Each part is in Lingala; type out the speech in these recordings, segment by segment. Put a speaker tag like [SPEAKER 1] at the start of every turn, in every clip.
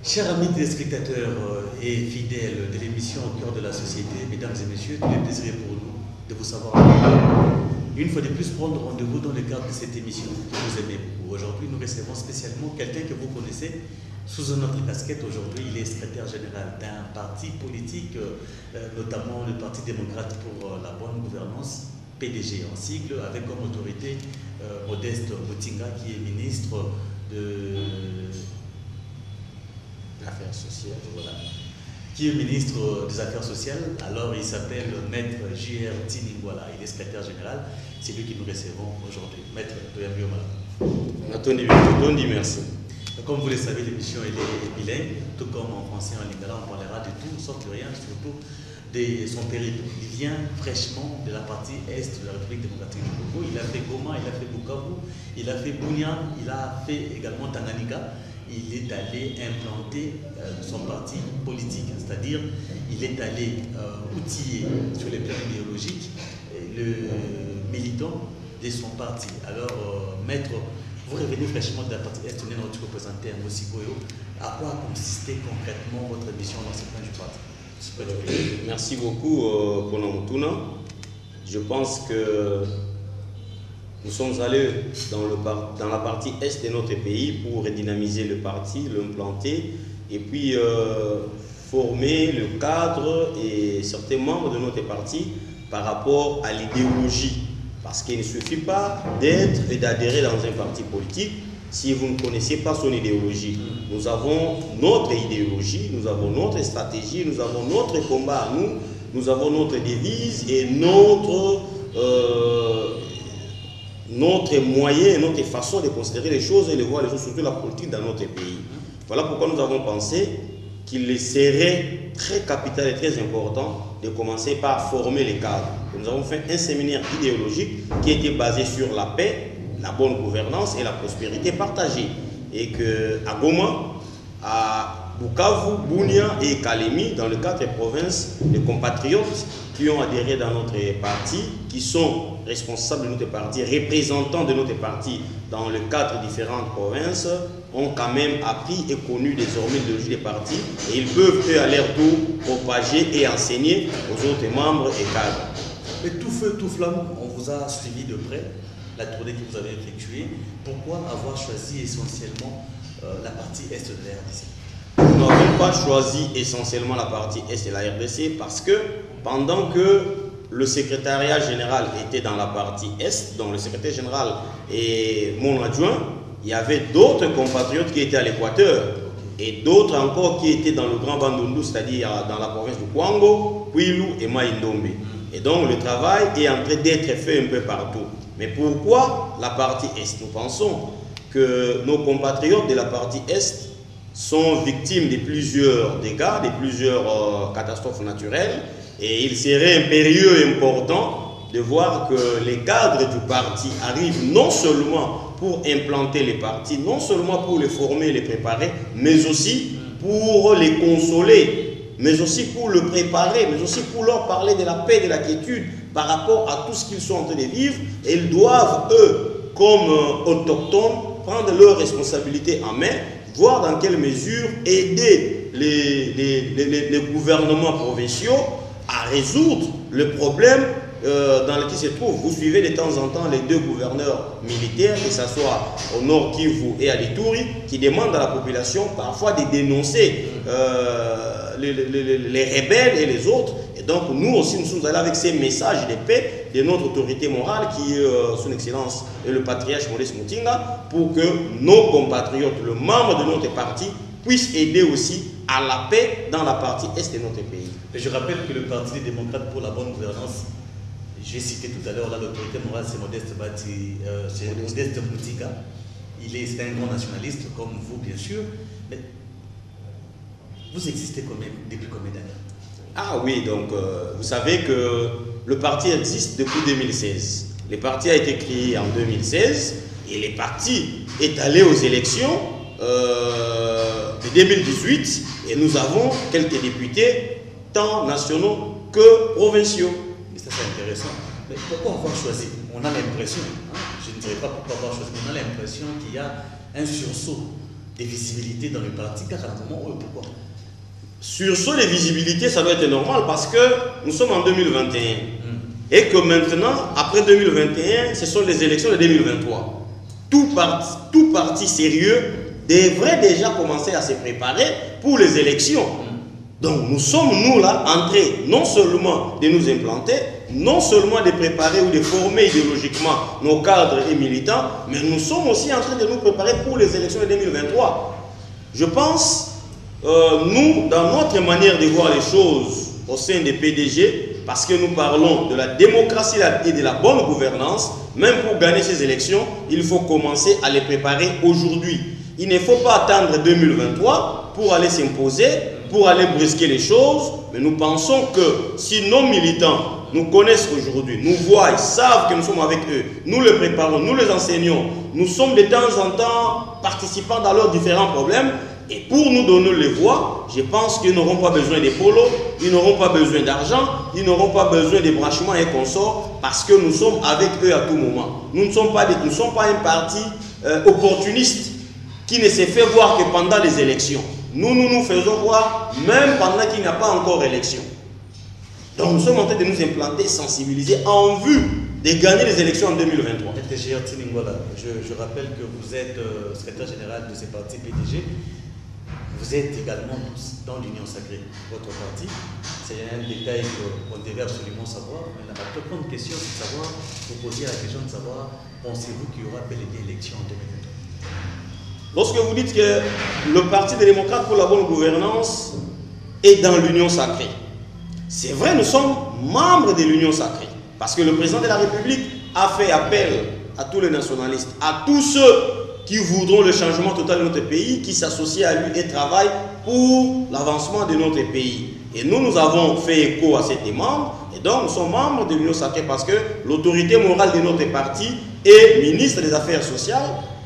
[SPEAKER 1] Chers amis téléspectateurs et fidèles de l'émission Au cœur de la société, mesdames et messieurs, tout le plaisir pour nous de vous savoir une fois de plus prendre rendez-vous dans le cadre de cette émission que vous aimez beaucoup. Aujourd'hui, nous recevons spécialement quelqu'un que vous connaissez sous une autre casquette. Aujourd'hui, il est secrétaire général d'un parti politique, notamment le Parti démocrate pour la bonne gouvernance, PDG en sigle, avec comme autorité Modeste Mutinga, qui est ministre de Affaires sociales, voilà, qui est ministre des Affaires sociales. Alors il s'appelle Maître J.R. Tiningwala, il est secrétaire général, c'est lui qui nous recevons aujourd'hui. Maître Toyambioma.
[SPEAKER 2] Atondi, merci.
[SPEAKER 1] Comme vous le savez, l'émission est bilingue, tout comme en français et en lingala, on parlera de tout, sauf de rien, surtout de son périple. Il vient fraîchement de la partie est de la République démocratique du Congo. Il a fait Goma, il a fait Bukavu, il a fait Bunia, il a fait également Tanganyika. Il est allé implanter son parti politique, c'est-à-dire il est allé outiller sur les plans idéologiques le militant de son parti. Alors, maître, vous revenez fraîchement de la partie Est, notre représenté à Mosikoyo. À quoi consistait concrètement votre mission dans ce plan du parti?
[SPEAKER 2] Merci beaucoup, Konamutuna. Je pense que nous sommes allés dans la partie Est de notre pays pour redynamiser le parti, l'implanter et puis former le cadre et certains membres de notre parti par rapport à l'idéologie. Parce qu'il ne suffit pas d'être et d'adhérer dans un parti politique si vous ne connaissez pas son idéologie. Nous avons notre idéologie, nous avons notre stratégie, nous avons notre combat à nous, nous avons notre devise et notre moyen, notre façon de considérer les choses et de voir les choses, surtout la politique dans notre pays. Voilà pourquoi nous avons pensé qu'il serait très capital et très important de commencer par former les cadres. Nous avons fait un séminaire idéologique qui était basé sur la paix, la bonne gouvernance et la prospérité partagée. Et qu'à Goma, à Bukavu, Bunia et Kalemi, dans les 4 provinces, les compatriotes qui ont adhéré dans notre parti, qui sont responsables de notre parti, représentants de notre parti dans les 4 différentes provinces, ont quand même appris et connu désormais l'idéologie des partis et ils peuvent eux à leur tour propager et enseigner aux autres membres et cadres.
[SPEAKER 1] Mais tout feu, tout flamme, on vous a suivi de près, la tournée que vous avez effectuée. Pourquoi avoir choisi essentiellement la partie Est de la RDC?
[SPEAKER 2] Nous n'avons pas choisi essentiellement la partie Est de la RDC parce que pendant que le secrétariat général était dans la partie Est, dont le secrétaire général et mon adjoint, il y avait d'autres compatriotes qui étaient à l'Équateur et d'autres encore qui étaient dans le Grand Bandundu, c'est-à-dire dans la province du Kwango, Kwilu et Maïndombe. Et donc le travail est en train d'être fait un peu partout. Mais pourquoi la partie Est? Nous pensons que nos compatriotes de la partie Est sont victimes de plusieurs dégâts, de plusieurs catastrophes naturelles. Et il serait impérieux et important de voir que les cadres du parti arrivent non seulement pour implanter les partis, non seulement pour les former, les préparer, mais aussi pour les consoler, mais aussi pour le préparer, mais aussi pour leur parler de la paix et de la quiétude par rapport à tout ce qu'ils sont en train de vivre. Et ils doivent, eux, comme autochtones, prendre leurs responsabilités en main, voir dans quelle mesure aider les gouvernements provinciaux à résoudre le problème dans lequel se trouve. Vous suivez de temps en temps les 2 gouverneurs militaires, que ce soit au nord Kivu et à l'Ituri, qui demandent à la population parfois de dénoncer les rebelles et les autres. Et donc nous aussi, nous sommes allés avec ces messages de paix, de notre autorité morale qui est son excellence et le patriarche Maurice Mutinga pour que nos compatriotes, le membre de notre parti, puissent aider aussi à la paix dans la partie est de notre pays.
[SPEAKER 1] Et je rappelle que le Parti des démocrates pour la bonne gouvernance, j'ai cité tout à l'heure l'autorité morale, c'est Modeste Mutinga. C'est un grand nationaliste comme vous, bien sûr. Mais vous existez quand même depuis combien d'années?
[SPEAKER 2] Ah oui, donc vous savez que le parti existe depuis 2016. Le parti a été créé en 2016 et le parti est allé aux élections de 2018 et nous avons quelques députés tant nationaux que provinciaux.
[SPEAKER 1] Et ça c'est intéressant. Mais pourquoi avoir choisi? On a l'impression, je ne dirais pas pourquoi avoir choisi, mais on a l'impression qu'il y a un sursaut de visibilité dans le parti, car à un moment, pourquoi?
[SPEAKER 2] Sursaut de visibilité, ça doit être normal parce que nous sommes en 2021 et que maintenant, après 2021, ce sont les élections de 2023. Tout parti sérieux devrait déjà commencer à se préparer pour les élections. Donc nous sommes, nous là, en train non seulement de nous implanter, non seulement de préparer ou de former idéologiquement nos cadres et militants, mais nous sommes aussi en train de nous préparer pour les élections de 2023. Je pense, nous, dans notre manière de voir les choses au sein des PDG, parce que nous parlons de la démocratie et de la bonne gouvernance, même pour gagner ces élections, il faut commencer à les préparer aujourd'hui. Il ne faut pas attendre 2023 pour aller s'imposer, pour aller brusquer les choses, mais nous pensons que si nos militants nous connaissent aujourd'hui, nous voient, ils savent que nous sommes avec eux, nous les préparons, nous les enseignons, nous sommes de temps en temps participants dans leurs différents problèmes, et pour nous donner les voix, je pense qu'ils n'auront pas besoin de polo, ils n'auront pas besoin d'argent, ils n'auront pas besoin de branchements et consorts, parce que nous sommes avec eux à tout moment. Nous ne sommes pas un parti opportuniste qui ne se fait voir que pendant les élections. Nous faisons voir même pendant qu'il n'y a pas encore élection. Donc nous sommes en train de nous implanter, sensibiliser en vue de gagner les élections en 2023.
[SPEAKER 1] Je rappelle que vous êtes secrétaire général de ce parti PDG. Vous êtes également dans l'Union Sacrée, votre parti. C'est un détail qu'on devait absolument savoir. Mais la plus grande question, c'est de savoir, vous posez la question de savoir, pensez-vous qu'il y aura bel et bien élection en 2023?
[SPEAKER 2] Lorsque vous dites que le Parti des démocrates pour la bonne gouvernance est dans l'Union Sacrée, c'est vrai, nous sommes membres de l'Union Sacrée. Parce que le président de la République a fait appel à tous les nationalistes, à tous ceux qui voudront le changement total de notre pays, qui s'associent à lui et travaillent pour l'avancement de notre pays. Et nous avons fait écho à cette demande, et donc nous sommes membres de l'Union Sacrée parce que l'autorité morale de notre parti est ministre des Affaires sociales,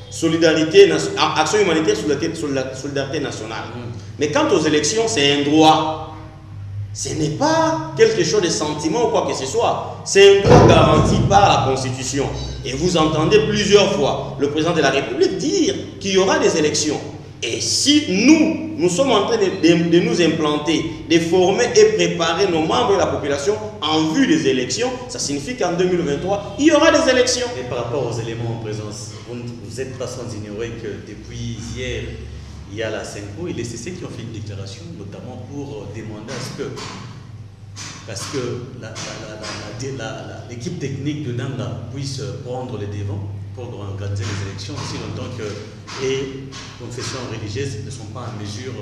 [SPEAKER 2] action humanitaire, solidarité nationale. Mais quant aux élections, c'est un droit. Ce n'est pas quelque chose de sentiment ou quoi que ce soit. C'est un droit garanti par la Constitution. Et vous entendez plusieurs fois le président de la République dire qu'il y aura des élections. Et si nous sommes en train de nous implanter, de former et préparer nos membres et la population en vue des élections, ça signifie qu'en 2023, il y aura des élections.
[SPEAKER 1] Et par rapport aux éléments en présence, vous êtes pas sans ignorer que depuis hier, il y a la CENCO et les CC qui ont fait une déclaration, notamment pour demander à ce que, parce que l'équipe technique de Nanga puisse prendre les devants pour organiser les élections, aussi longtemps que les confessions religieuses ne sont pas en mesure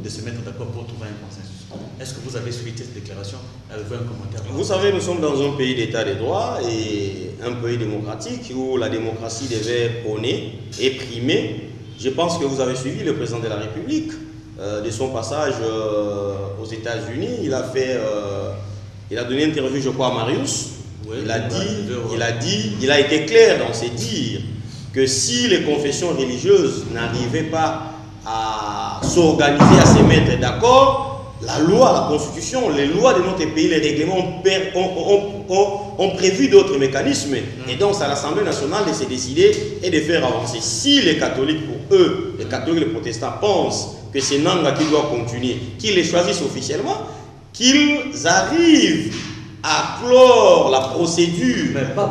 [SPEAKER 1] de se mettre d'accord pour trouver un consensus. Est-ce que vous avez suivi cette déclaration? Avez-vous un commentaire?
[SPEAKER 2] Vous savez, nous sommes dans un pays d'état de droit et un pays démocratique où la démocratie devait prôner et primer. Je pense que vous avez suivi le président de la République de son passage aux États-Unis. Il a donné une interview, je crois, à Marius. Oui, il a été clair dans ses dires que si les confessions religieuses n'arrivaient pas à s'organiser, à se mettre d'accord, la loi, la constitution, les lois de notre pays, les règlements ont prévu d'autres mécanismes. Et donc, c'est à l'Assemblée nationale de se décider et de faire avancer. Si les catholiques, pour eux, les catholiques et les protestants pensent que c'est Nanga qui doit continuer, qu'ils les choisissent officiellement, qu'ils arrivent à clore la procédure.
[SPEAKER 1] Mais pas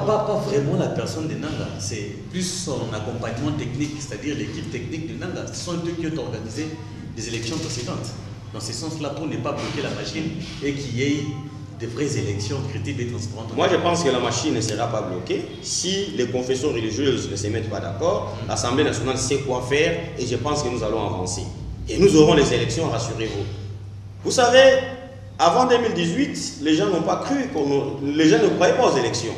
[SPEAKER 1] vraiment la personne de Nanga, c'est plus son accompagnement technique, c'est-à-dire l'équipe technique de Nanga. Ce sont eux qui ont organisé les élections précédentes. Dans ce sens-là, pour ne pas bloquer la machine et qu'il y ait de vraies élections crédibles et transparentes.
[SPEAKER 2] Moi, je pense que la machine ne sera pas bloquée si les confessions religieuses ne se mettent pas d'accord. L'Assemblée nationale sait quoi faire et je pense que nous allons avancer. Et nous aurons les élections, rassurez-vous. Vous savez, avant 2018, les gens n'ont pas cru, les gens ne croyaient pas aux élections.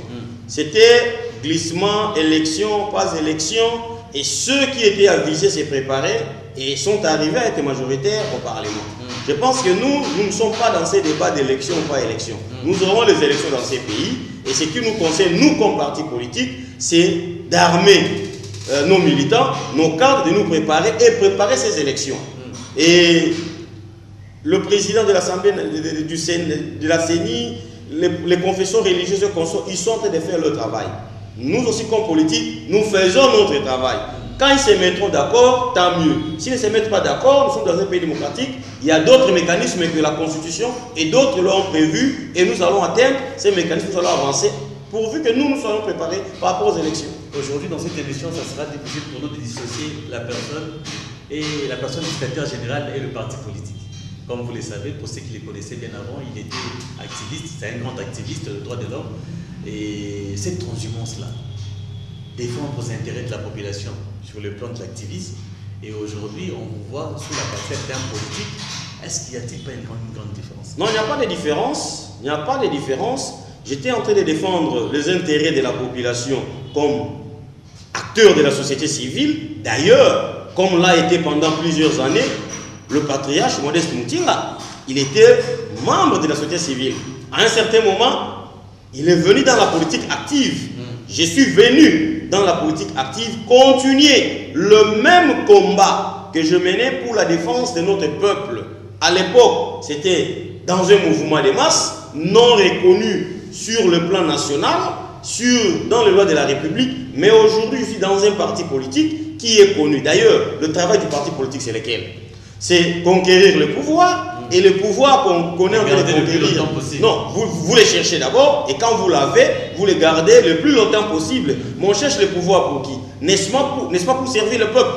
[SPEAKER 2] C'était glissement, élection, pas élection. Et ceux qui étaient avisés se préparaient et sont arrivés à être majoritaires au Parlement. Je pense que nous ne sommes pas dans ces débats d'élection ou pas élection. Nous aurons les élections dans ces pays. Et ce qui nous concerne, nous comme parti politique, c'est d'armer nos militants, nos cadres, de nous préparer et préparer ces élections. Et le président de l'Assemblée, de la CENI, les confessions religieuses, ils sont en train de faire leur travail. Nous aussi comme politiques, nous faisons notre travail. Quand ils se mettront d'accord, tant mieux. S'ils ne se mettent pas d'accord, nous sommes dans un pays démocratique, il y a d'autres mécanismes que la Constitution et d'autres l'ont prévu et nous allons atteindre ces mécanismes, nous allons avancer pourvu que nous soyons préparés par rapport aux élections.
[SPEAKER 1] Aujourd'hui, dans cette émission, ça sera difficile pour nous de dissocier la personne du secrétaire général et le parti politique. Comme vous le savez, pour ceux qui le connaissaient bien avant, il était activiste, c'est un grand activiste des droits de l'homme. Et cette transhumance-là, défendre les intérêts de la population sur le plan de l'activisme, et aujourd'hui, on vous voit sous la casquette d'un politique, est-ce qu'il n'y a-t-il pas une grande différence?
[SPEAKER 2] Non, il n'y a pas de différence. Il n'y a pas de différence. J'étais en train de défendre les intérêts de la population comme acteur de la société civile. D'ailleurs, comme l'a été pendant plusieurs années, le patriarche Modeste Mutinga, il était membre de la société civile. À un certain moment, il est venu dans la politique active. Je suis venu dans la politique active continuer le même combat que je menais pour la défense de notre peuple. À l'époque, c'était dans un mouvement de masse, non reconnu sur le plan national, dans les lois de la République, mais aujourd'hui, je suis dans un parti politique qui est connu. D'ailleurs, le travail du parti politique, c'est lequel? C'est conquérir le pouvoir. Et le pouvoir qu'on connaît en train de conquérir, non, vous les cherchez d'abord, et quand vous l'avez, vous les gardez le plus longtemps possible. Mais on cherche le pouvoir pour qui? N'est-ce pas pour servir le peuple?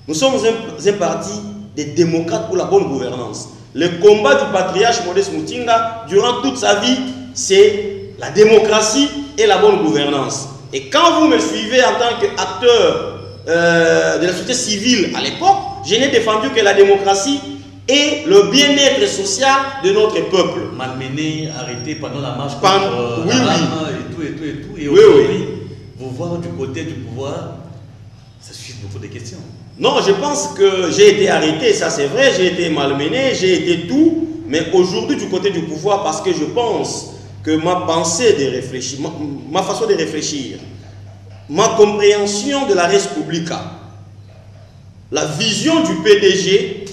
[SPEAKER 2] Nous sommes un parti des démocrates pour la bonne gouvernance. Le combat du patriarche Modeste Mutinga, durant toute sa vie, c'est la démocratie et la bonne gouvernance. Et quand vous me suivez en tant qu'acteur de la société civile à l'époque, je n'ai défendu que la démocratie et le bien-être social de notre peuple.
[SPEAKER 1] Malmené, arrêté pendant la marche
[SPEAKER 2] contre
[SPEAKER 1] et tout. Et aujourd'hui, vous voir du côté du pouvoir, ça suscite beaucoup de questions.
[SPEAKER 2] Non, je pense que j'ai été arrêté, ça c'est vrai, j'ai été malmené, j'ai été tout. Mais aujourd'hui, du côté du pouvoir, parce que je pense que ma pensée de réfléchir, ma façon de réfléchir, ma compréhension de la res publica, la vision du PDG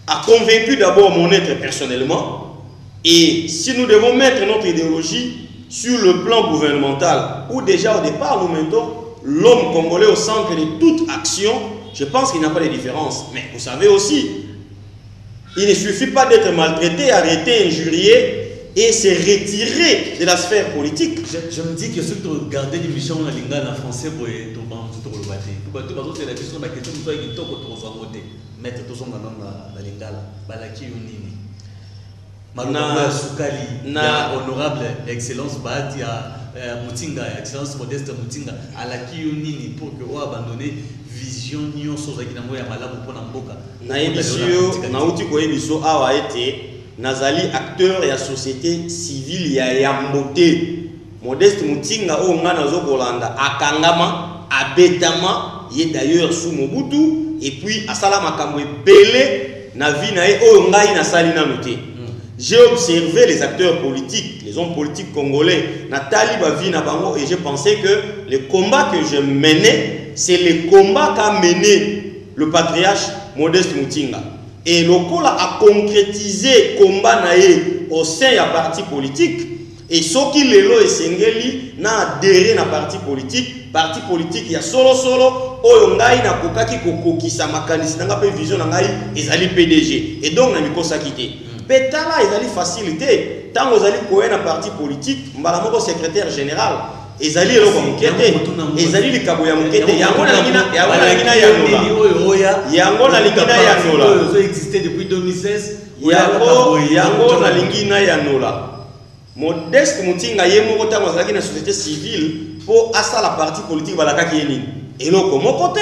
[SPEAKER 2] a convaincu d'abord mon être personnellement. Et si nous devons mettre notre idéologie sur le plan gouvernemental, où déjà au départ nous mettons l'homme congolais au centre de toute action, je pense qu'il n'y a pas de différence. Mais vous savez aussi, il ne suffit pas d'être maltraité, arrêté, injurié et se retirer de la sphère politique.
[SPEAKER 1] Je me dis que ceux qui regardent l'émission en lingala en français, pour le battre. C'est la question de la question de qui mettre tout son nom dans lingala. Balaki Unini. Malona Soukali, honorable excellence Bahati, Mutinga, excellence Modeste Mutinga, à la Unini pour que vous abandonner vision nyo soza ki nango ya malamu pona mboka.
[SPEAKER 2] Na émission na uti ko émission awa été nazali acteur ya société civile ya Yambote. Modeste Mutinga o ngana zo kolanda akangama abetama ye d'ailleurs sous Mobutu et puis asala makambo ebele na vie na ye o ngai na sali na noté. J'ai observé les acteurs politiques, les hommes politiques congolais, Nathalie Bavina Bango, et j'ai pensé que le combat que je menais, c'est le combat qu'a mené le patriarche Modeste Mutinga. Et le Kola a concrétisé le combat au sein du parti politique. Et ce qui est là, c'est n'a adhéré à parti politique. Parti politique, il y a solo, oyongai na kokaki kokoki sa makanisi nanga pe vision nangai ezali PDG. Et donc na mikosa kité. Petala ezali facilité. Tant aux ali koé na parti politique, mbala moko secrétaire général. Ezali eloko mukete, ezali likabo ya mukete. Yango na ngina ya yango na lingina ya nola
[SPEAKER 1] ça existait depuis 2016
[SPEAKER 2] yango na lingina ya nola Modeste Mutinga yemo kota ngazaki na société civile pour asa la partie politique balakaki yeni eloko moko te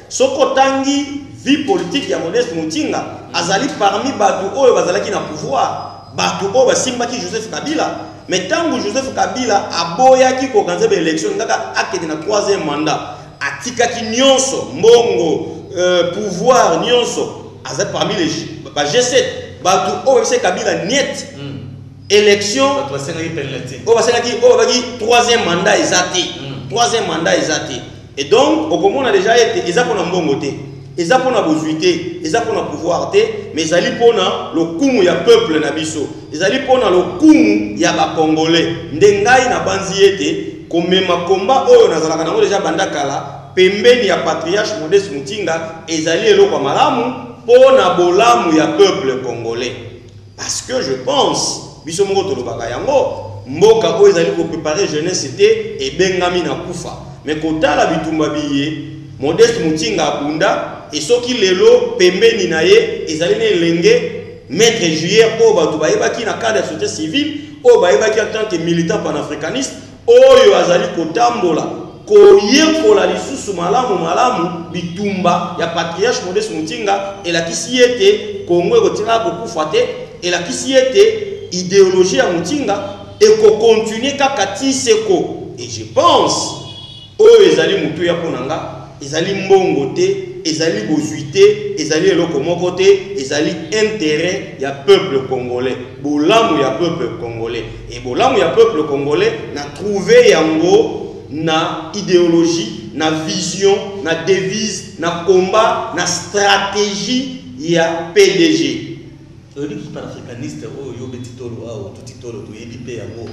[SPEAKER 2] soko tangi vie politique ya Modeste Mutinga azali parmi batu oyo bazalaki na pouvoir batu oyo basimbaki Joseph Kabila mais tangu Joseph Kabila aboyaki ko organiser ba élection ngaka akedi na 3e mandat atikaki nyonso mbongo pouvoir nyonso azali parmi les ba G7 batu oyo se Kabila niet élection on va dire 3e mandat exacté 3e mandat exacté et donc au comment on a déjà été ils pour na mbongo te ils pour na bozuité ils pour na pouvoir te mais ils allaient pour na le kumu ya peuple na biso ils allaient pour na le kumu ya ba congolais ndengai na banzi ete komema combat oyo nazalaka nango déjà bandakala pembeni ya patriarche Modeste Mutinga ils allaient eloko malamu pour na bolamu ya peuple congolais parce que je pense biso moko tolobaka yango mboka oyo ezali ko préparer jeunesse c'était ebengami na kufa mais kotala bitumba biye Modeste Mutinga abunda et soki lelo pembeni na ye ezali ne lenge maître juillet o batu bayebaki na cadre de société civile o bayebaki en tant que militant panafricaniste oyo azali kotambola koyekola lisusu malamu bitumba ya patriarche Modeste Mutinga elakisi ete Congo ekotinga kokufa te elakisi ete idéologie à Mutinga et qu'on continue kaka tiseko et je pense oyo ezali mutu ya ponanga ezali mbongo te ezali bozuité ezali eloko moko te ezali intérêt ya peuple congolais bolamu ya peuple congolais et bolamu ya peuple congolais na trouver yango na idéologie na vision na devise na combat na stratégie ya PDG.
[SPEAKER 1] Les panafricanistes, ils ont des titolo, tout titolo, tout yébi yango.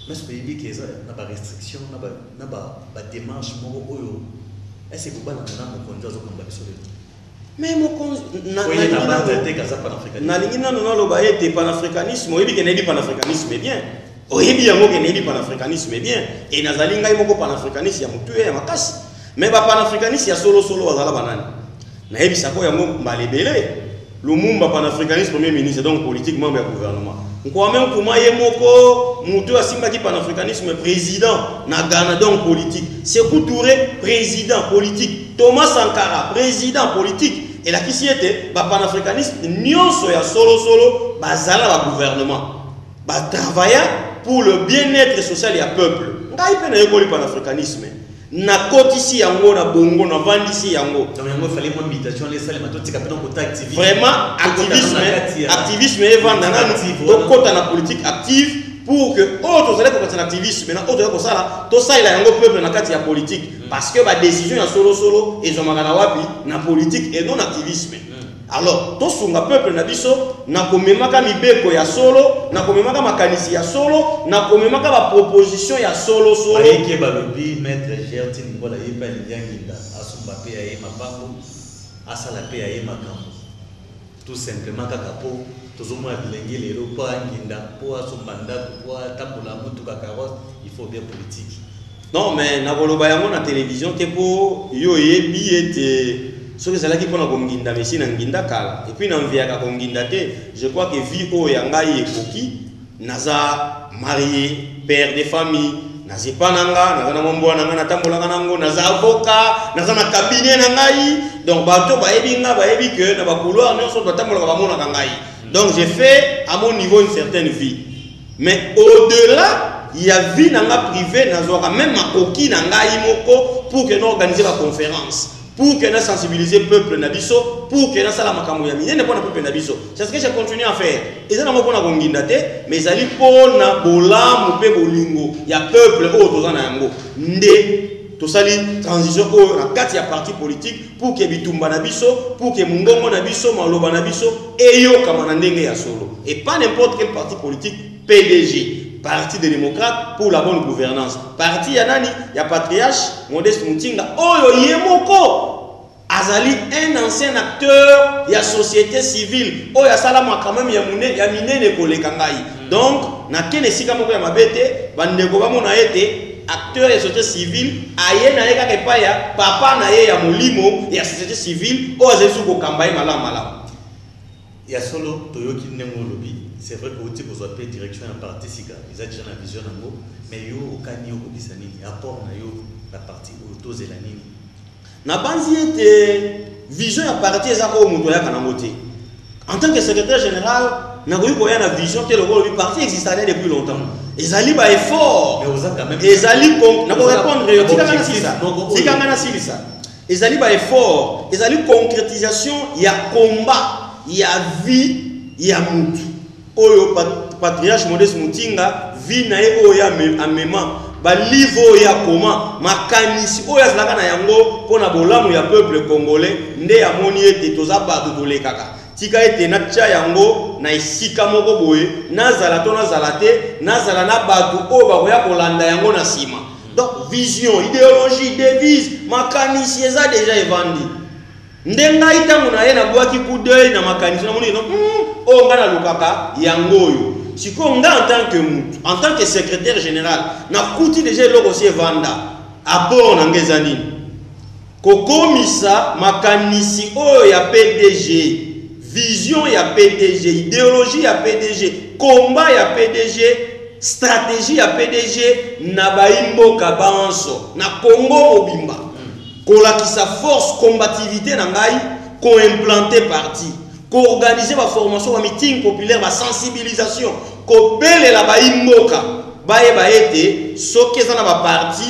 [SPEAKER 1] Mais ce pays qui est na ba restriction, na ba démarche moko oyo. Est-ce que vous ba na mon konza zo kamba bisole?
[SPEAKER 2] Mais mon konza
[SPEAKER 1] na
[SPEAKER 2] lingina no lo ba ete panafricanisme, oyebi ke nebi panafricanisme bien. Oyebi yango ke nebi panafricanisme bien. Et nazali ngai moko panafricaniste ya mutu ya makasi. Mais ba panafricaniste ya solo bazala banani. Na yebi sako yango malebele. Lumumba panafricaniste premier ministre donc politique membre du gouvernement. Nko même kuma yemoko mutu asimba ki panafricanisme président na Ghana donc politique. Sékou Touré président politique. Thomas Sankara président politique. Et la kisi était ba panafricaniste nyonso ya solo bazala ba gouvernement. Ba travailler pour le bien-être social ya peuple. Ngai pe na yekoli panafricanisme. Na kotisi yango na bongo na vandisi yango
[SPEAKER 1] donc yango fallait mon invitation les salles matoti kapena kota activiste
[SPEAKER 2] vraiment activisme et vendre donc kota na politique active pour que autres allez commencer l'activisme maintenant autres ko sala to ça il a yango peuple na kati ya politique parce que ba décision ya solo et zomaka wapi na politique et non activisme. Alors to sunga peuple na biso na komemaka mibeko ya solo na komemaka makanisi ya solo na komemaka ba proposition ya solo
[SPEAKER 1] ayeke balobi maître Gertin Ngola yepa linyanginda asumba pe ya mabango asala pe ya makambo tout simplement kaka po tozomona bilenge lelo po anginda po asumba ndako po atambola mutuka carrosse il faut bien politique.
[SPEAKER 2] Non mais na koloba yango na télévision te po yo yebi ete ce que c'est là qui prend comme guinda mais si n'anginda kala et puis n'envia ka comme guinda te je crois que vie o yangai ekoki naza marié père de famille naza pananga naza na mombo nanga na tambola nango naza avocat naza na cabinet nangai donc bato ba ebinga ba ebi que na ba couloir nyonso to tambola ba mona ngai donc j'ai fait à mon niveau une certaine vie mais au-delà il y a vie nanga privée nazoka même makoki nangai moko pour que nous organiser la conférence pour que nous sensibiliser le peuple nabiso pour que nous sala makambo ya minene pona peuple nabiso c'est ce que j'ai continué à faire et ça na mo pona konginda te mais ali pona bolamu pe bolingo ya peuple o tozana yango nde tosali transition o na kati ya parti politique pour que bitumba nabiso pour que mungongo nabiso maloba nabiso eyoka na ndenge ya solo et pas n'importe quel parti politique PDG Parti des démocrates pour la bonne gouvernance. Parti Yanani, il y a patriarche Modeste Mutinga. Oyo Yemoko Azali, un ancien acteur de la société civile. Oyo Salama quand même Yamune, Yamine ne Kole Kangai. Donc, na kene sika moko ya mabete, bandeko ba mona ete acteur de la société civile aye na ye kaka epai ya papa na ye ya molimo ya société civile oyo azali soki kokamba ye malamu malamu.
[SPEAKER 1] Il y a solo Toyoki Nengo Lobby. C'est vrai que vous avez appelé direction à parti Sika. Ils ont déjà la vision en gros. Mais yo, au Kanyo, au Bisanini, apport na yo la partie auto Zelanini.
[SPEAKER 2] Na banzi était vision à parti Ezako Moutoya Kanamote. En tant que secrétaire général, na la vision que le parti existait depuis longtemps. Ezali ba effort.
[SPEAKER 1] Mais vous avez quand même.
[SPEAKER 2] Ezali kon. Na ko répondre yo. Tikangana Silisa. Ezali ba effort. Ezali concrétisation. Il y a combat. Il y a vie, il y a mutu. Oyo patriarche Modeste Mutinga, vie na ye oya amema, ba livre oya koma, makanisi oya zalaka na yango pona bolamu ya peuple congolais, nde ya moni ete toza bato tolekaka. Tika ete na tcha yango na esika moko boye, nazala to nazala te, nazala na bato oyo bakoya kolanda yango na sima. Donc vision, idéologie, devise, makanisi eza déjà evandi. Ndenga itangu na ye na bwaki coup d'œil na makanisi na moni no o nga na lukaka yangoyo siko nga en tant que secrétaire général na kuti déjà loko si vanda apport na ngezani kokomisa makanisi oyo ya PDG vision ya PDG idéologie ya PDG combat ya PDG stratégie ya PDG na baimboka banso na Congo obimba kolakisa force combativité na ngai ko implanter parti ko organiser ma formation ma meeting populaire ma sensibilisation ko belela ba imboka baye baete soki eza na ba parti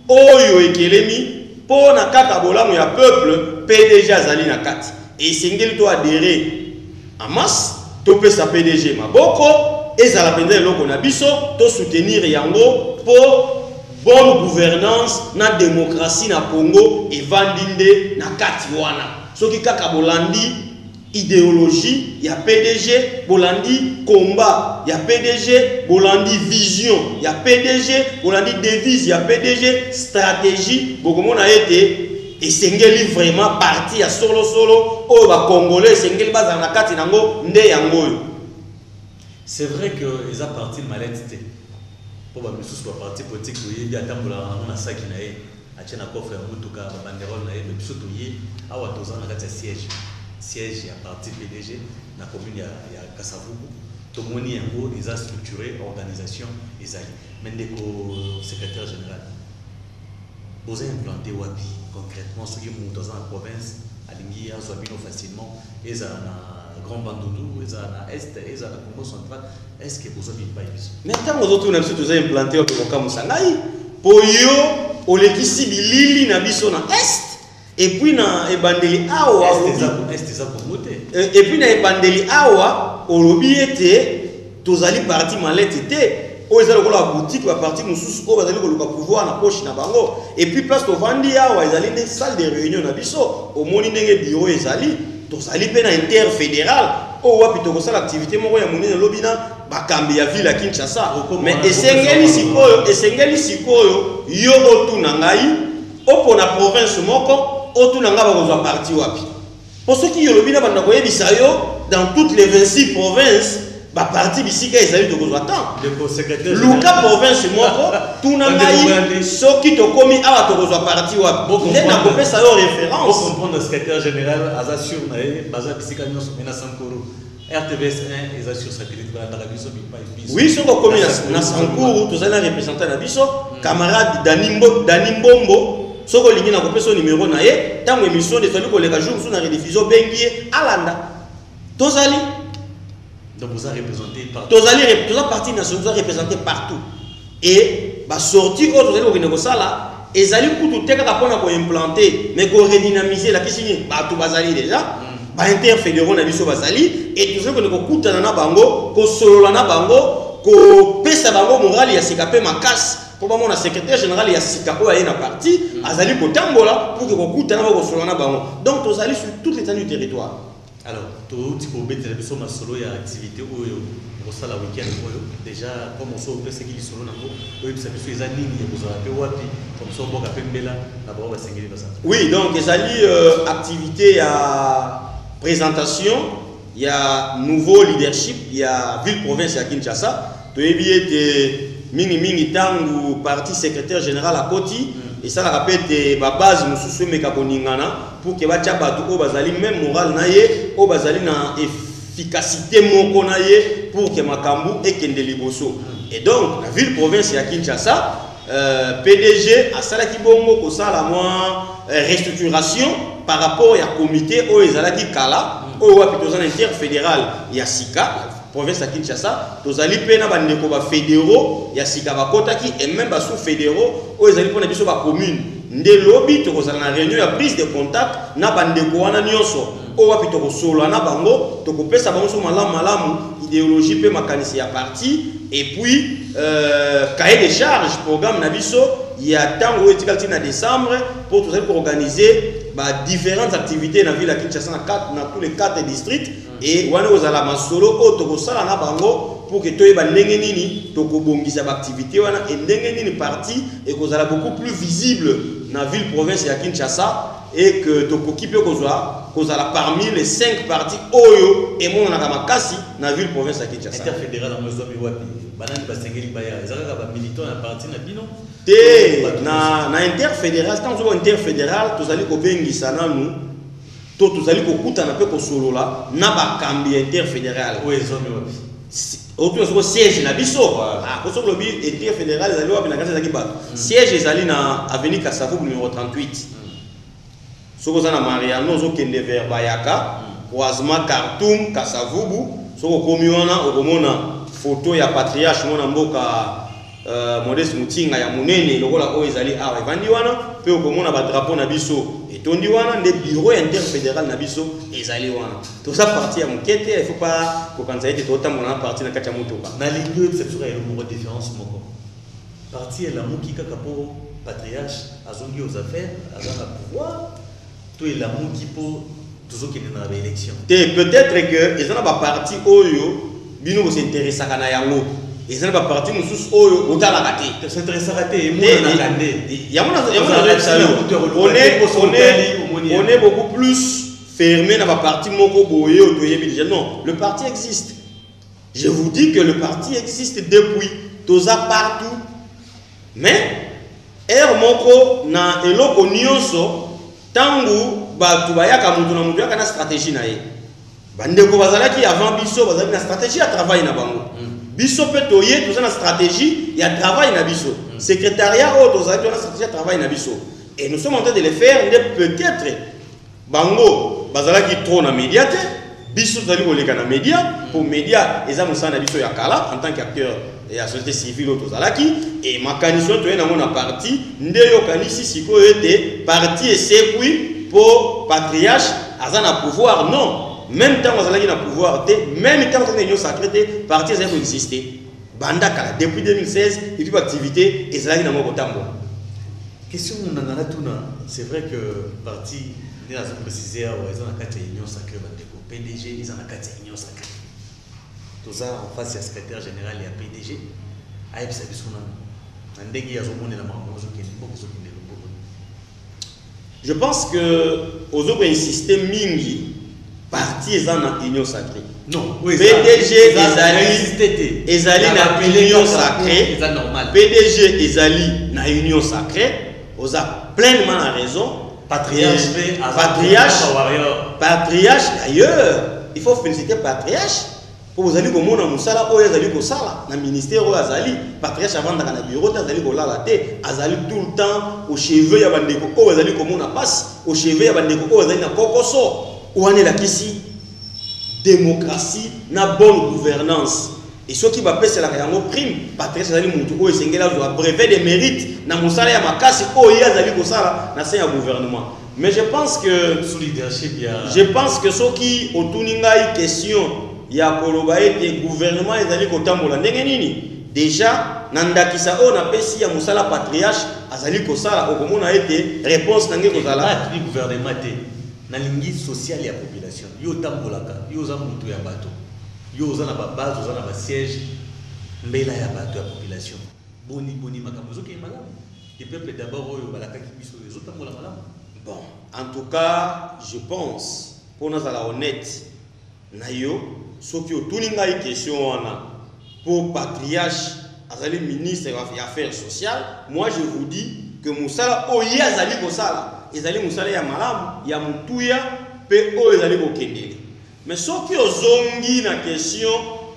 [SPEAKER 2] oyo ekelemi pona kaka bolamu ya peuple PDG azali na kati et singeli to adhérer en masse to pesa PDG maboko ezala penza eloko na biso to soutenir yango pour bonne gouvernance na démocratie na Congo et vandinde na kati wana soki kaka bolandi idéologie ya PDG bolandi combat ya PDG bolandi vision ya PDG bolandi devise ya PDG stratégie bokomona ete esengeli vraiment parti ya solo solo oyo ba congolais esengeli bazala na kati nango nde yangoyo.
[SPEAKER 1] C'est vrai que ils ont parti de malade. Pour que ce soit parti politique, il y a tant de gens qui sont là, à coffre en tout cas, banderole na mais surtout il y a deux ans na siège ya parti PDG na commune ya Kasavubu. Tout le monde y yango ils ont structuré organisation ezali. Mais ndeko secrétaire général. Vous avez implanté wapi concrètement ceux qui montent dans la province alingi ya soit bino facilement et ça Grand Bandundu, ils ont à Est, ils ont à Congo central. Est-ce que vous avez une paille?
[SPEAKER 2] Maintenant, vous autres, vous avez implanté au Kamusangai. Pour yo, au Lekisi Bilili, na biso na Est. Et puis na Ebandeli Awa.
[SPEAKER 1] Est, ils ont promoté.
[SPEAKER 2] Et puis na Ebandeli Awa, au lobby était, tous allés parti malette était. Au ils allaient la boutique, la partie moussous, au ils allaient le pouvoir na poche na bango. Et puis place au Vandi Awa, ils allaient dans salle de réunion na biso. Au moni nenge bureau ils allaient. Tous allés pena interfédéral. Oh wapi toko sala activité moko ya monene lobina bakambi ya ville ya Kinshasa. Mais esengeli sikoyo yo otuna ngai opona province moko otuna nga bakozwa parti wapi. Pour ceux qui yo lobina banda koyebisa yo dans toutes les 26 provinces ba parti bisika ezali tokozwa tant. Luka province moko tuna ngai soki tokomi awa tokozwa parti wapi. Ndena kopesa yo référence.
[SPEAKER 1] Pour comprendre le secrétaire général Azasur nae baza bisika nyonso mena Sankuru. RTVS 1 ils assurent satellite pour la biso bipa biso.
[SPEAKER 2] Oui, so ko komi na Sankuru tozali na représentant na biso camarade Dani Mbombo soko lingi na kopesa numéro na ye tango émission de toli koleka jour sur na rediffusion bengi alanda. Tozali
[SPEAKER 1] donc vous avez représenté partout.
[SPEAKER 2] Tozali toute la partie nationale vous représenté partout. Et ba sorti autre tozali ko nekosala ezali kutu teka kapona ko implanter mais ko redynamiser la kisini ba tout bazali déjà. Ba interfédéraux na biso bazali et tout ça que ko kutana na bango ko solola na bango ko pesa bango morale ya sikape makasi pour ba mona secrétaire général ya sikapo ya na parti azali ko tambola pour que ko kutana ba ko solola na bango donc tozali sur toute l'étendue du territoire.
[SPEAKER 1] Alors tout tipo bête biso ma solo ya activité oyo ko sala week-end oyo déjà comme on so pesa ki solo nango oyo bisa biso eza nini ya kozala pe wapi comme ça boka pembela na ba ba sengeli basa.
[SPEAKER 2] Oui donc ezali activité ya présentation, il y a nouveau leadership, il y a ville province à Kinshasa. Tu es bien mingi tangu parti secrétaire général à Koti et ça la rappelle ba base mususu meka koningana pour que ba tchabatu o bazali même moral na ye o bazali na efficacité moko na ye pour que makambu ekende liboso. Et donc la ville province ya Kinshasa PDG a salaki bongo ko sala moi restructuration par rapport au comité o ezalaki kala o wapi tozana interfédéral ya Sika province à Kinshasa, tozali pena bandeko ba fédéraux ya sika bakotaki et même ba sous-fédéraux o ezali pona biso ba commune nde lobi tokozala na réunion ya prise de contact na bandeko wana nyonso o wapi tokosolo na bango tokopesa bango so malamu idéologie pe makanisi ya parti et puis cahier de charge programme na biso ya tango etikali na décembre pour tozali organiser différentes activités dans la ville de Kinshasa dans tous les 4 districts et wana ozala masolo o tokosala na bango pour que toyeba ndenge nini tokobongisa ba activité wana et ndenge nini parti et kozala beaucoup plus visible na ville province ya Kinshasa et que tokoki pe kozala parmi les 5 partis oyo et mon na makasi na ville province ya Kinshasa
[SPEAKER 1] interfédéral en mozobi wapi banani basengeli baya ezalaka ba militant na parti na bino
[SPEAKER 2] te na interfédéral tant que interfédéral tozali kobengisa nanu to tozali kokutana pe kosolola na bakambi interfédéral
[SPEAKER 1] o ezomi wapi
[SPEAKER 2] autour de siège na biso ah ko solo bi interfédéral ezali wapi na kasa ezaki ba siège ezali na avenue Kasavubu numéro 38 soko za na Mariano zo kende vers Bayaka croisement Khartoum Kasavubu soko komi wana okomona photo ya patriarche mona mboka Modeste Mutinga ya munene lokola o ezali awa evandi wana pe okomona ba drapeau na biso etondi wana nde bureau interfédéral na biso ezali wana to ça parti ya mukete il faut pas ko kanza ete to tamona parti na kati ya mutuka
[SPEAKER 1] na ligne c'est sur le mot différence moko parti la muki kaka po patriarche azongi aux affaires azana pouvoir to la muki po tozokende na élection
[SPEAKER 2] peut-être que ezana ba parti oyo bino ko s'intéresse kana yango et ça va partir nous tous au dans la raté
[SPEAKER 1] c'est très raté
[SPEAKER 2] on est beaucoup plus fermé dans la partie moko boye au non le parti existe je vous dis que le parti existe depuis toza partout mais moko na eloko nyonso tangu ba tubayaka mutu na mutu yaka na stratégie na ye bandeko bazalaki avant biso bazalaki na stratégie à travail na bango biso pe toye toza na stratégie ya travail na biso secrétariat o toza na stratégie ya travail na biso et nous sommes en train de le faire peut-être bango bazalaki trop na média te biso tozali koleka na média pour média eza mosala na biso ya kala en tant qu'acteur ya société civile o tozalaki et makanisi oyo toye nango na parti nde yokanisi sikoyo ete parti esekwi po patriarche aza na pouvoir non. Même temps, vous avez le pouvoir, même temps, vous avez l'union sacrée, parti a existé. Bandaka, depuis 2016, il y a une activité et c'est là qu'il y a un temps.
[SPEAKER 1] Question, c'est vrai que parti, il a précisé, ils ont une union sacrée, PDG, ils ont une union sacrée. Tout ça, en face, il y a le secrétaire général, il y a PDG.
[SPEAKER 2] Je pense que aux autres systèmes mingi parti ezana union sacrée.
[SPEAKER 1] Non,
[SPEAKER 2] PDG ezali na union sacrée. PDG ezali na union sacrée. Oza pleinement la raison.
[SPEAKER 1] Patriarche
[SPEAKER 2] d'ailleurs, il faut féliciter patriarche. Pour vous allez comme on musala o ezali ko sala na ministère o azali patriarche avant dans na bureau azali ko la té azali tout le temps au cheveux ya bandeko o azali comme on passe au cheveux ya bandeko o azali na kokoso. On est là ici démocratie na bonne gouvernance et ceux qui va passer la yango prime patrice azali mutu o esengela zo brevet de mérite na musala ya makasi o ya azali ko sala na sein ya gouvernement mais je pense que
[SPEAKER 1] sous leadership ya
[SPEAKER 2] je pense que ceux qui otuninga question ya koloba ete gouvernement ezali ko tambola ndenge nini déjà nandakisa o na pesi ya musala patriarche azali ko sala okomona ete réponse nange ko sala
[SPEAKER 1] ni gouvernement te na lingi social ya population yo tambolaka yo za mutu ya bato yo za na ba base za na ba siège mbela ya bato ya population boni makambo zo ke malamu le peuple d'abord oyo balaka ki biso zo tambola malamu
[SPEAKER 2] bon en tout cas je pense pour nous la honnête na yo soki otuninga question wana pour patriarche azali ministre des Affaires sociales, moi je vous dis que Moussala oye azali kosala ezali Moussala ya malamu ya mutuya pe o ezali kokendele. Mais ce qui ozongi na question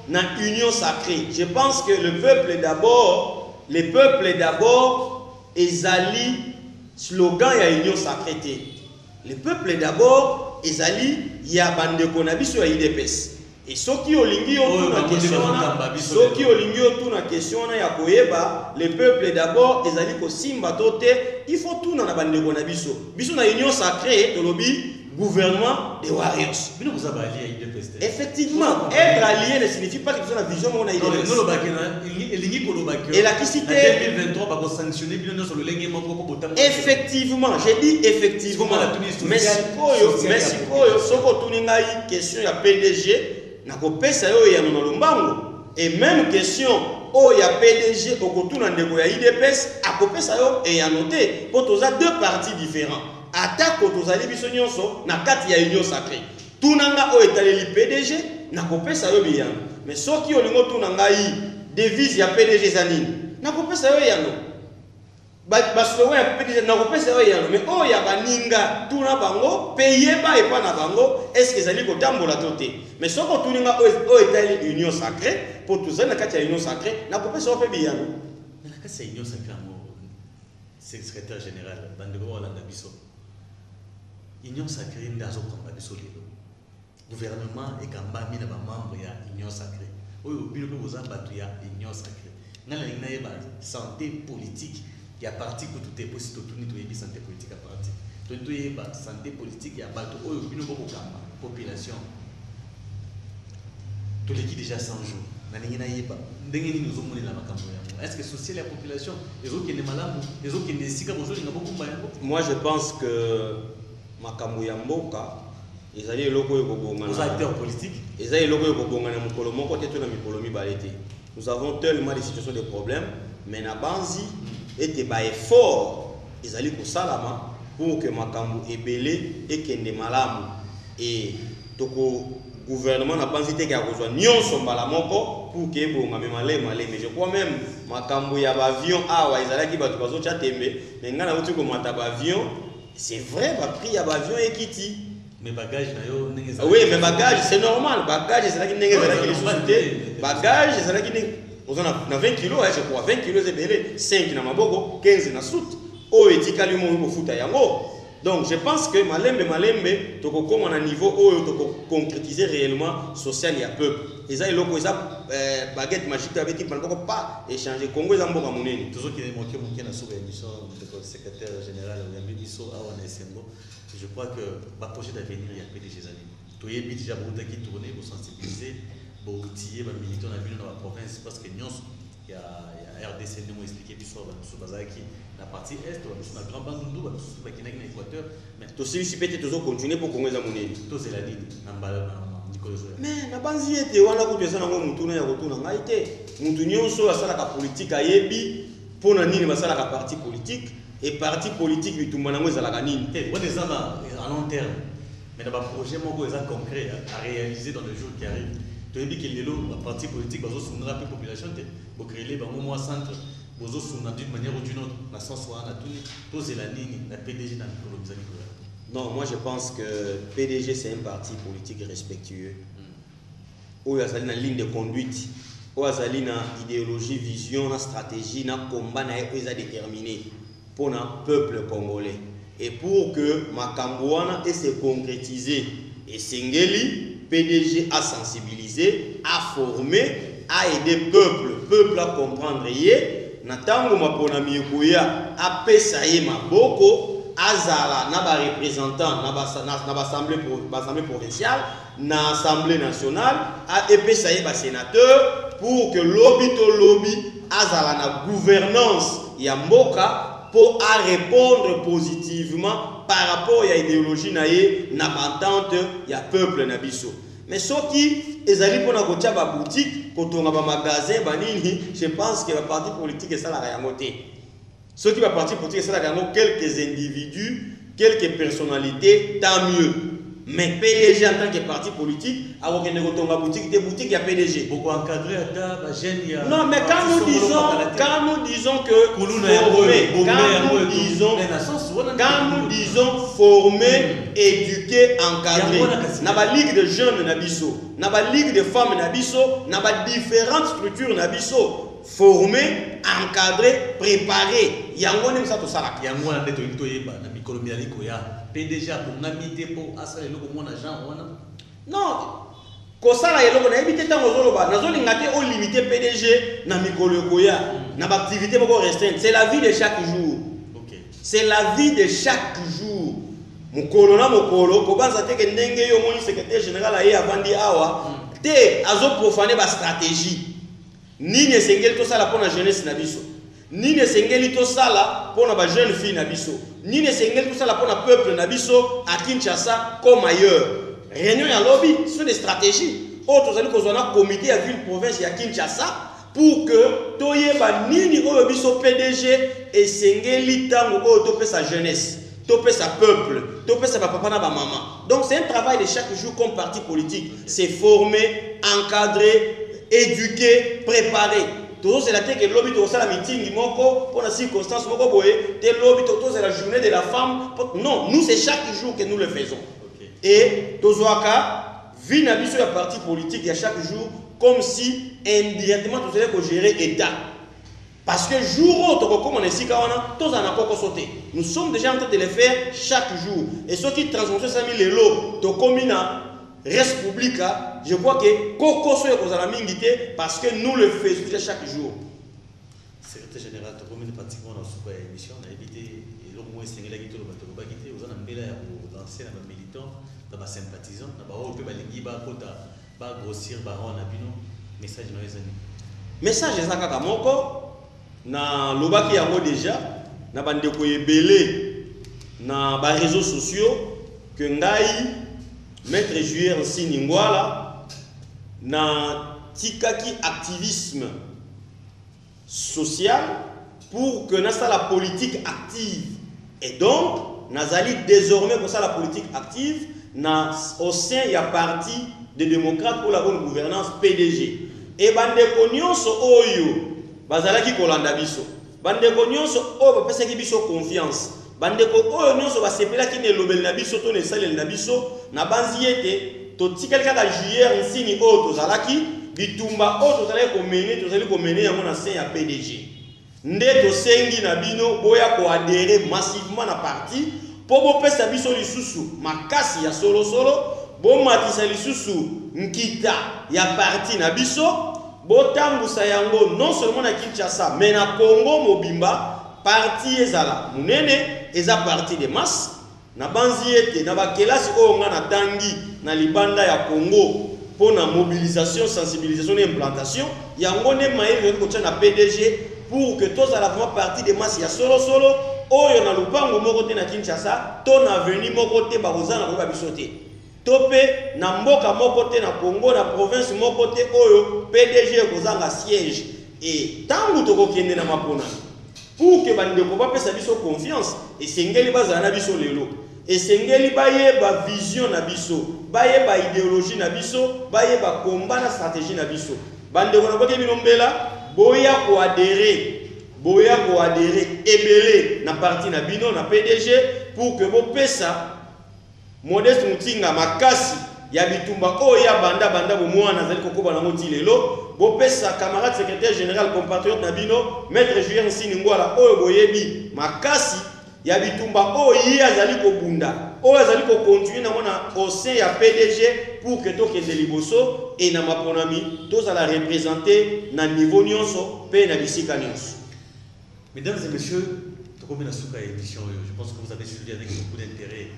[SPEAKER 2] na union sacrée, je pense que le peuple d'abord, ezali slogan ya union sacrée. Le peuple d'abord ezali ya bandeko na biso ya IDPS. Et ce qui olingi otuna question na ya koyeba le peuple d'abord ezali ko simba tote il faut tout na bandeko na biso. Biso na union sacrée tolobi gouvernement des warriors. Effectivement, être allié ne signifie pas que tu as la vision mon IDPS. Et la cité
[SPEAKER 1] 2023 va sanctionner
[SPEAKER 2] effectivement, j'ai dit effectivement. Mais si koyo soko tuninga question ya PDG na kopesa yo ya na lombango et même question o ya PDG okotuna ndeko ya IDPS akopesa yo et ya noté pour toza deux partis différents. Attaque tozali biso nyonso na kati ya union sacrée. Tunanga o etaleli PDG na kopesa yo biyano. Mais soki olingo tunanga yi devise ya PDG zanini na kopesa yo yano. Baslowe ya PDG na kopesa yo yano. Mais o ya baninga tuna bango payer ba epa na bango est-ce que zali kotambola tote. Mais soko tuninga o etaleli union sacrée pour tozali na kati ya union sacrée na kopesa yo pe biyano.
[SPEAKER 1] Mais la kati ya union sacrée secrétaire général bandeko Olanda biso. Union sacrée ndazo kamba biso lelo. Gouvernement et kamba mina ba membre ya union sacrée. Oyo bino ko batu ya union sacrée. Ngala ngina yeba santé politique ya parti ko tout est possible tout ni to yebi santé politique à parti. To yeba santé politique ya batu oyo bino ko kamba population. To leki déjà 100 jours. Na ngina yeba ndenge ni nous omoni la makambo ya. Est-ce que social la population les autres qui ne malamu les autres qui ne sika bonjour nga beaucoup mbayako?
[SPEAKER 2] Moi je pense que makambo ya mboka ezali eloko yo kobongana
[SPEAKER 1] aux acteurs politiques
[SPEAKER 2] ezali eloko yo kobongana mukolo moko te to na mikolo mibale te. Nous avons tellement de situations de problèmes mais na banzi ete ba effort ezali ko salama pour que makambo ebele ekende malamu et toko gouvernement na banzi te ka kozwa nyonso mbala moko pour que bonga memale mais je crois même makambo ya avion awa ezalaki bato bazo cha tembe mais ngana uti ko mata avion. C'est vrai, le prix à l'avion est quitté.
[SPEAKER 1] Mais bagages,
[SPEAKER 2] oui, mais bagages, c'est normal. Bagages, c'est là qu'il n'y a pas de société. Bagages, c'est là qu'il y a 20 kilos, je crois. 20 kilos, c'est belé. 5 dans ma bogo, 15 dans soute. Oh, et tu calmes mon foot à yango. Donc, je pense que malembe, tu comme à un niveau où tu concrétiser réellement social et à peuple. Et ça, il y a baguette magique avec qui ne peut pas échanger. Congo, ils ont beaucoup de monnaie.
[SPEAKER 1] Toujours qu'il y a mon secrétaire général, je crois que le projet d'avenir, il y a PDG Zali. Tu as déjà qui tourner pour sensibiliser, pour outiller les militants dans la province parce que nous, il y a RDC, nous expliqué la partie est, la grande bande de l'Équateur. Mais
[SPEAKER 2] tu sais, si peut-être continuer pour Congo,
[SPEAKER 1] tout c'est la ligne.
[SPEAKER 2] Mais na banzi ete wana ko pesa nango mutuna ya kotuna ngai te mutu nyonso asala ka politique ayebi pona nini basala ka parti politique et parti politique bitumba nango ezala ka nini
[SPEAKER 1] te on est à long terme mais dans un projet moko eza concret à réaliser dans les jours qui arrivent to yebi que lelo parti politique bazo sungra pe population te bo créer bango moi centre bozo sunna d'une manière ou d'une autre na sens wana tuni to zela nini na PDG na colonisation.
[SPEAKER 2] Non, moi je pense que PDG c'est un parti politique respectueux. Où il y a une ligne de conduite, où il y a une idéologie, vision, une stratégie, un combat qui est déterminé pour le peuple congolais. Et pour que Makambouana ait se concrétiser, et Sengeli, PDG a sensibilisé, a formé, a aidé peuple à comprendre. Natango Maponami Koya a pesaye Maboko. Azala na ba représentant na ba assemblée provinciale na assemblée nationale a épessayé ba sénateur pour que lobby azala na gouvernance ya mboka pour à répondre positivement par rapport à idéologie na ye na entente ya peuple na biso. Mais soki ezali pona kotia ba boutique kotonga ba magasin ba nini, je pense que la parti politique est ça la yangote. Ceux qui vont partir politique, c'est quelques individus, quelques personnalités, tant mieux. Mais PDG en tant que parti politique, alors qu'il y a des boutiques, il y a PDG.
[SPEAKER 1] Beaucoup encadré à ta gêne.
[SPEAKER 2] Non, mais quand nous disons que former, éduquer, encadrer, na ba ligue de jeunes nabiso, na ba ligue de femmes nabiso, na ba différentes structures nabiso, former, encadrer, préparer. Yango nem sa to salak.
[SPEAKER 1] Yango na ndeto into yeba na mikolo mialiko ya. PDG pour ngami po asala eloko mona Jean wana.
[SPEAKER 2] Non. Kosala eloko na ebité tango zoloba, nazolinga te o limiter PDG na mikolo koya, na ba activité moko restreinte. C'est la vie de chaque jour.
[SPEAKER 1] OK.
[SPEAKER 2] C'est la vie de chaque jour. Mokolo na mokolo ko banza te ke ndenge yo moni secrétaire général aye avandi awa, te azo profaner ba stratégie. Nini esengeli to sala pona jeunesse na biso. Nini esengeli to sala pona ba jeune fille na biso. Nini esengeli to sala pona peuple na biso à Kinshasa comme ailleurs. Réunion ya lobby sont des stratégies. Autres allez qu'on a comité à ville province ya Kinshasa pour que toyeba nini oyo biso PDG esengeli tango oyo to pe sa jeunesse, to pe sa peuple, to pe sa papa na ba maman. Donc c'est un travail de chaque jour comme parti politique, c'est former, encadrer, éduquer, préparer. Tout c'est la tête que lobby to la meeting moko pour la circonstance moko boye, te lobby to c'est la journée de la femme. Non, nous c'est chaque jour que nous le faisons. Okay. Et tozoaka vie na biso ya parti politique ya chaque jour comme si indirectement tout allait gérer état. Parce que jour où comme on est ici tous en encore sauté. Nous sommes déjà en train de le faire chaque jour. Et ceux qui transforment ça mis les lots to comina Respublica, je crois que Koko soit parce que nous le faisons déjà chaque jour.
[SPEAKER 1] Secrétaire général, tu as pratiquement dans cette émission, on a évité, et au moins c'est la guitare, on a évité, on a lancé un militant, on a sympathisant, on a grossir, on a message dans les années.
[SPEAKER 2] Message ezaka moko na lobaki yango déjà na bandeko ebele na ba réseaux sociaux que ngai Maître Juillet Nsini Ngwala na tikaki activisme social pour que na la politique active et donc nazali désormais pour ça la politique active na au sein il y a parti des démocrates pour la bonne gouvernance PDG et bandeko nyonso oyo bazalaki kolanda biso bandeko nyonso oyo bapesaki biso confiance bandeko oyo nyonso basepelaki ne lobeli na biso to ne saleli na biso na banzi ete totikali kaka Juillet Nsini oyo tozalaki bitumba oyo tozali komene yango na sein ya PDG nde tosengi na bino boya koadere massivement na parti po bopesa biso lisusu makasi ya solosolo bomatisa lisusu nkita ya parti na biso botambusa yango non seulement na Kinshasa mais na Congo mobimba parti ezala munene eza parti de masse na banzi ete na bakelasi oyo nga na tangi na libanda ya Congo pour na mobilisation, sensibilisation et implantation yango ne maïre ko na PDG pour que tous à la vraiment partie de masse ya solo oyo na lupango moko te na Kinshasa to na veni moko te bakozana ko bisote topé na mboka moko te na Congo na province moko te oyo PDG kozanga siège et tangu to kokende na mapona pour que bandeko bapesa biso confiance et sengeli bazana na biso lelo et sengeli bayeba vision na biso bayeba idéologie na biso bayeba combat na stratégie na biso bandeko na boke binombela boya ko adhérer ebele na parti na bino na PDG pour que bopesa Modeste Mutinga makasi ya bitumba oya banda bomwana zali kokoba na moti lelo bopesa camarade secrétaire général compatriote na bino Maître Juillet Nsini Ngwala oyo boyebi makasi ya bitumba oyo azali kobunda oyo azali ko continuer na mona au sein ya PDG pour que tokende liboso et na maponami tozala représenter na niveau nyonso pe na bisika nyonso.
[SPEAKER 1] Mesdames et messieurs, tokomi na suka émission, je pense que vous avez suivi avec beaucoup d'intérêt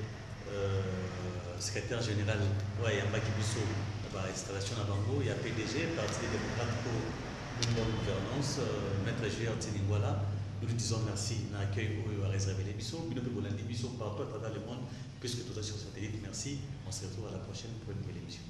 [SPEAKER 1] secrétaire général ouais ya Makibiso ba installation à Bango, il y a PDG parti des démocrates pour une bonne gouvernance Maître Juillet Nsini Ngwala. Nous lui disons merci na accueil au réservé les bisous, bino pe bolandi biso partout à travers le monde puisque tout ça sur satellite. Merci, on se retrouve à la prochaine pour une nouvelle émission.